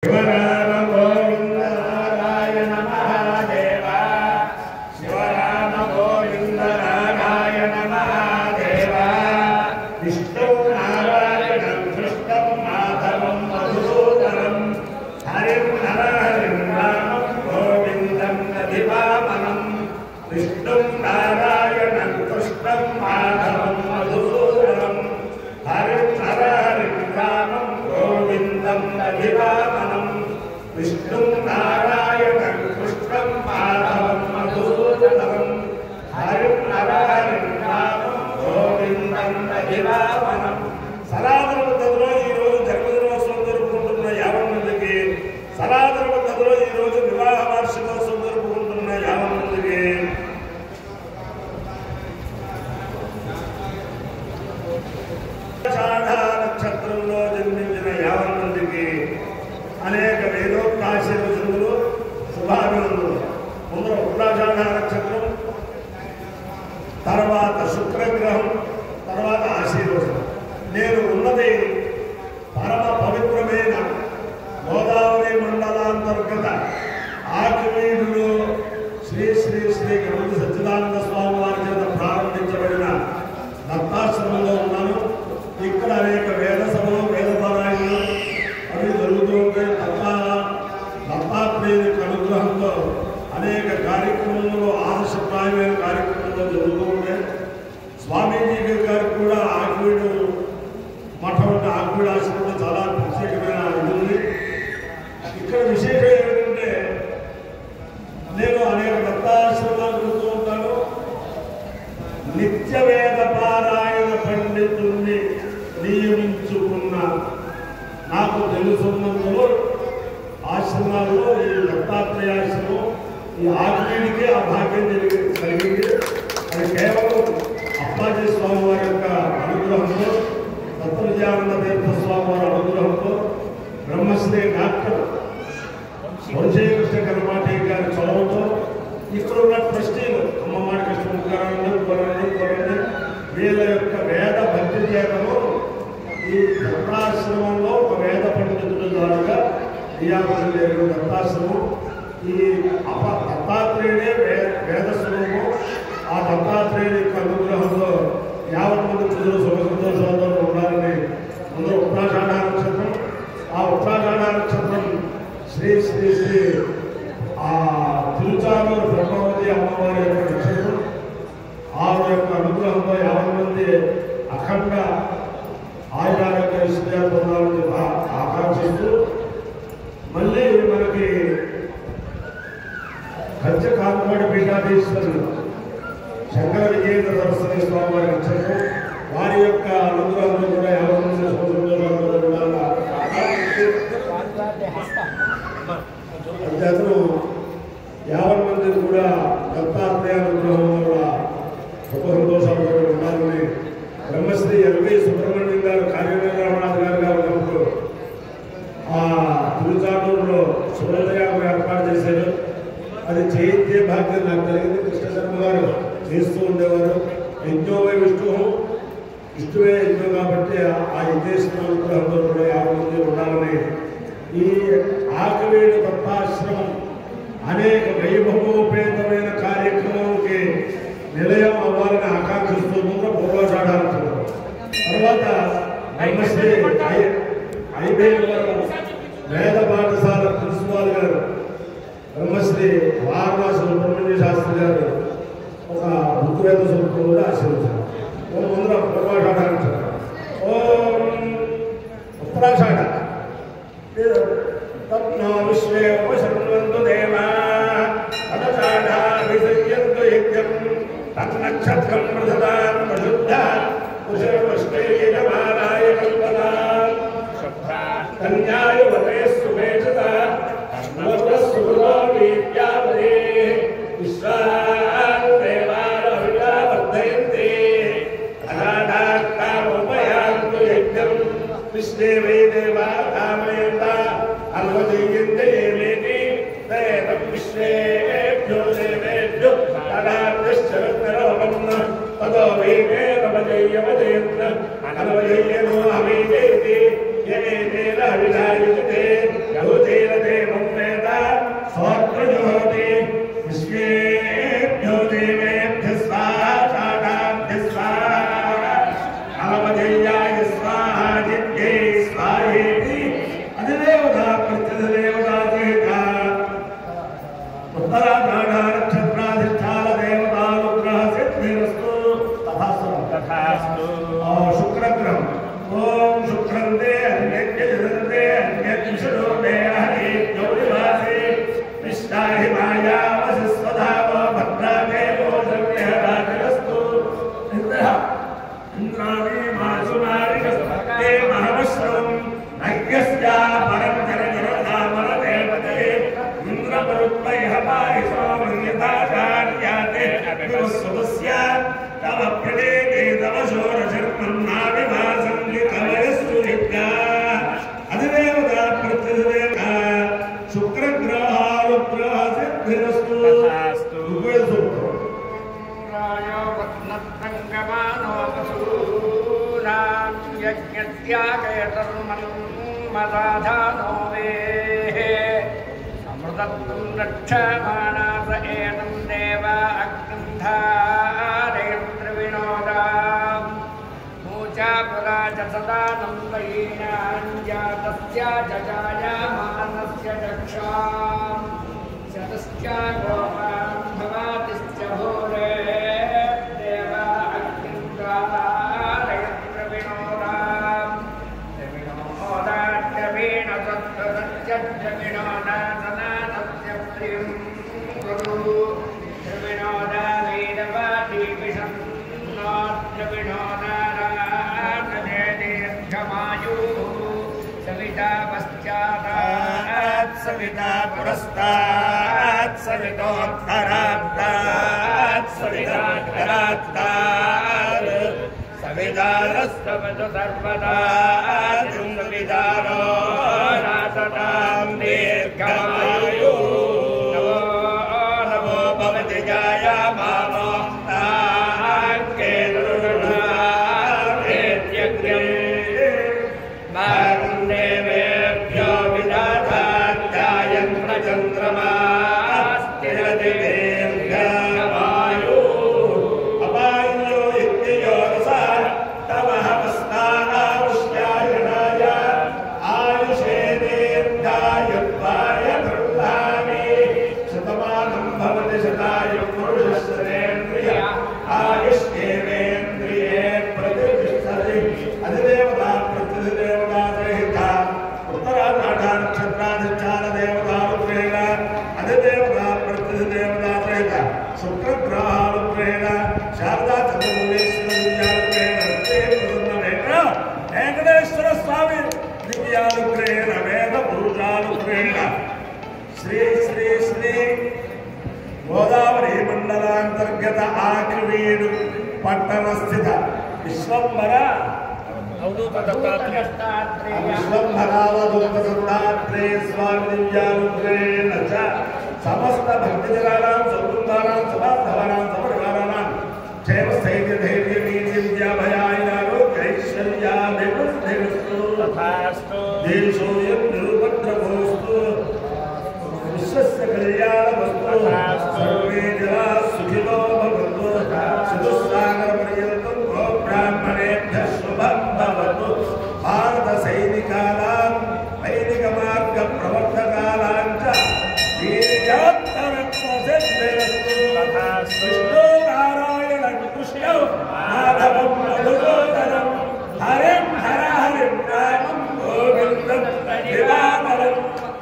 శివరామ గోవింద నారాయణ మహాదేవ శివరామ గోవింద నారాయణ మహాదేవ విష్ణు నారాయణం కృష్ణం మాధవం మధుసూదనం హరిం నరహరిం రామం గోవిందం నదివామనం విష్ణు నారాయణం కృష్ణం మాధవం మధుసూదనం హరిం నరహరిం రామం గోవిందం నదివామనం విష్ణు నారాయణం కృష్ణం మాధవం మధుసూదనం హరిం నరహరిం రామం గోవిందం నదివామనం. సనాతన పద్ధతిలో ఈరోజు జన్మదినోత్సవం జరుపుకుంటున్న 50 మందికి, సనాతన పద్ధతిలో ఈరోజు వివాహ వార్షికోత్సవం జరుపుకుంటున్న 50 మందికి, నక్షత్రంలో జన్మించిన 50 మందికి అనేక వేదోక్తాశీర్వచనములు, శుభాభినందనలు. ముందర ఉత్తరాషాఢ నక్షత్రం, తర్వాత శుక్రగ్రహం, తర్వాత ఆశీర్వచనం. నేను ఉన్నది పరమ పవిత్రమైన గోదావరి మండలాంతర్గత ఆకివీడులో శ్రీ శ్రీ శ్రీ గణపతి సచ్చిదానంద స్వామి వారి చేత ప్రారంభించబడిన దత్తాశ్రమంలో ఉన్నాను. ఇక్కడ అనేక వేద సభలు, వేద పారాయణలు అవి జరుగుతూ ఉంటాయి. దత్తాత్రేయుని అనుగ్రహంతో అనేక కార్యక్రమంలో, ఆదర్శప్రాయమైన కార్యక్రమంలో జరుగుతూ ఉంటాయి. స్వామీజీ గారికి కూడా ఆకివీడు మఠం అంటే ఆకివీడు ఆశ్రమంలో చాలా ప్రత్యేకమైన ఇది ఉంది. ఇక్కడ విశేషం ఏమిటంటే, నేను అనేక దత్తాశ్రమాలు చూస్తూ ఉంటాను. నిత్య వేద పారాయణ పండితుల్ని నియమించుకున్న నాకు తెలుసున్నందులో ఆశ్రమాల్లో ఈ దత్తాత్రేయ ఆశ్రమం, ఈ ఆత్మీయుడికే ఆ భాగ్యం కలిగింది. అది కేవలం అప్పాజీ స్వామి వారి యొక్క అనుగ్రహంతో, దత్త విజయానంద తీర్థ స్వామి వారి అనుగ్రహంతో, బ్రహ్మశ్రీ డాక్టర్ వంశీకృష్ణ కర్మాటి గారి చొరవతో, ఇక్కడ ఉన్న ట్రస్టీలు అమ్మమాడి కృష్ణ వీళ్ళ యొక్క వేద భక్తి చేతను ఈ దత్తాశ్రమంలో ఒక వేద పండితుల ద్వారా నియామకులు దత్తాశ్రమం. ఈ దత్తాత్రేయుడే వేద స్వరూపం. ఆ దత్తాత్రేయుడి యొక్క అనుగ్రహంలో 50 మంది ప్రజలు సుఖ సంతోషాలతో ఉండాలని ముందు ఉత్తరాషాఢ నక్షత్రం. ఆ ఉత్తరాషాఢ నక్షత్రం శ్రీ శ్రీ శ్రీ తిరుచానూరు బ్రహ్మవతి అమ్మవారి యొక్క నక్షత్రం. ఆవిడ యొక్క అనుగ్రహంతో 50 మంది అఖండ ఆయురారోగ్య విషయాలు పొందాలని ఆకాంక్షిస్తూ, మళ్ళీ మనకి కంచె కాంతవాడి పీఠాధీశ్వరులు శంకర విజయేంద్ర సరస్వతి స్వామి వారి నక్షత్రం. వారి యొక్క అనుగ్రహంలో కూడా 50 మంది అతను 50 మంది కూడా దత్తాత్రేయ అనుగ్రహంలో కూడా సుఖ సంతోషాలతో ఉండాలని బ్రహ్మశ్రీ ఎల్వి సుబ్రహ్మణ్యం గారు కార్యనిర్వహణాధికారిగా ఉన్నప్పుడు ఆ తిరుచానూరులో శుభోదయాలు ఏర్పాటు చేశారు. అది చేయించే భాగ్యం నాకు కలిగింది. కృష్ణ శర్మ గారు చేస్తూ ఉండేవారు. యజ్ఞోవై విష్ణువే యజ్ఞం కాబట్టి ఆ యజ్ఞేశ్వర అనుగ్రహంతో కూడా 50 మంది ఉండాలని ఈ ఆకివీడు దత్తాశ్రమం అనేక వైభవోపేతమైన కార్యక్రమానికి నిలయం అవ్వాలని ఆకాంక్షిస్తూ పూర్వాషాఢ నక్షత్రం. తర్వాత బ్రహ్మశ్రీ ఐబేవరం వేద పాఠశాల ప్రిన్సిపాల్ గారు బ్రహ్మశ్రీ వారణాసి సుబ్రహ్మణ్య శాస్త్రి గారు ఒక ఋతువేద సూత్రం కూడా ఆశీర్వదించారు. ముందర పూర్వాషాఢ నక్షత్రం. ఓం ఉత్తరాషాఢ తత్నో విశ్వే ఉపశృణ్వంతు దేవా తదషాఢాభిసంయంతు యజ్ఞం తన్నక్షత్రం ప్రదదాం ప్రశుద్ధ కుశలపుష్కైర్యజమానాయ కల్పనా కన్యాయువతే సుమేషత నవసులో వీర్యావదే విశ్వాదేవారవిడా వర్ధయంతే అనాథాకామోపయాంతు యజ్ఞం విష్ణే వై దేవా కామయంత అల్వదీయంతే ఏమేతి వేదం విశ్వేభ్యో దేవేభ్యో తదాశ్చరత్నరోపం తదో వైమే రమజయ్యమజయత్న అనవజయ్యనో అమేతి యనేతేన అవిధాయుతే యహుతే यज्ञत्यागयतर्मन्मदाधानो वेः अमृतत्वं रक्षमाणास एनं देव अग्निं धारयन्त्रविनोदाम् मूचापुरा च सदानन्दयीनाञ्जातस्य जजायमानस्य चक्षाम् शतश्च गोपान् भवातिश्च भूरे देव अग्निं धारयन्त्रविनोदाम् विनोदाद्यवीणतत्त्वसत्यविनोदासनातस्य प्रियं गुरु त्रिविनोदावीरवादीविषन्नाद्यविनोदाराजने दीर्घमायुः सविता पश्चादात् सविता पुरस्तात् सवितोत्तरात्तात् सविताग्रात्तात् सविदारस्तवतु सर्वदा सविदारो नासतां दीर्घमायुः नमो नमो भवति जायमानो देवेभ्यो विदधात्यायन्त्र चन्द्रमास्तिरति दीर्घमायुः अपायो इत्ययो रसा तव हवस्नानावश्यायणाय आयुषे दीर्घायुत्वाय दृढामि शतमानं भवति शतायुः पुरुषस्येन्द्रिय आयुष्येवेन्द्रिये प्रतिष्ठति अधिदेवता प्रतिदेवता सहिता उत्तराषाढा नक्षत्राधिष्ठान देवता रूपेण अधिदेवता प्रतिदेवता सहित शुक्रग्रहारूपेण शारदा चन्द्रमौळीश्वररूपेण वेंकटेश्वर स्वामी दिव्यारूपेण वेद पुरुषारूपेण श्री श्री श्री गोदावरी मंडलांतर्गत आकवीडु पट्टण स्थित विश्वंभर विश्वंभरावधूतदत्तात्रेय स्वामी दिव्यारूपेण च समस्त भक्तजनानां सकुटुम्बानां समाधवानां समपरिवाराणां क्षेम स्थैर्य धैर्य वीर्य विद्याभयारोग्यैश्वर्याभिवृद्धिरस्तु तथास्तु देशोऽयं निरुपद्रवोऽस्तु विश्वस्य कल्याणमस्तु सर्वे जनाः सुखिनो भवन्तु चतुस्सागरपर्यन्तं गोब्राह्मणेभ्यः शुभं भवतु भारतसैनिकानां वैदिकमार्गप्रवर्तकानां च वीर्योत्तरप्रसिद्धिरस्तु विष्णु नारायणं कृष्णं माधवं मधुसूदनं हरिं हर हरिं रामं गोविन्दं दिवाकरं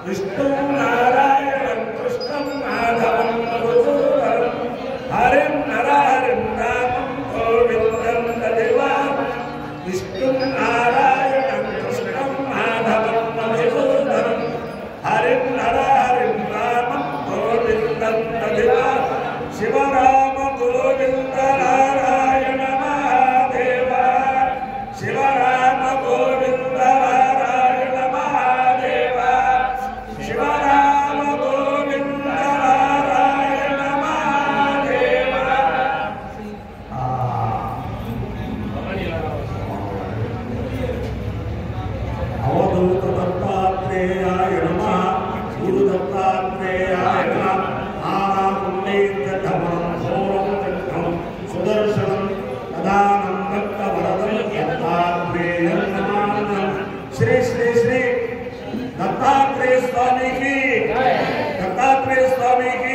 विष्णु नारायणं कृष्णं माधवं मधुसूदनं हरिं हर हरिं रामं गोविन्दं दिवाकरं विष्णु नारायणं कृष्णं माधवं मधुसूदनं हरिं हर हरिं रामं गोविन्दं दिवाकरं शिवराम गोविन्द नारायण महादेव शिवराम गोविन्द नारायण महादेव शिवराम गोविन्द नारायण महादेव अवधूत दत्तात्रेयाय नमः गुरु दत्तात्रेयाय नमः सुदर्शनं तदानं भक्तवरदं दत्तात्रेयं नमामि श्री श्री श्री दत्तात्रेय स्वामी की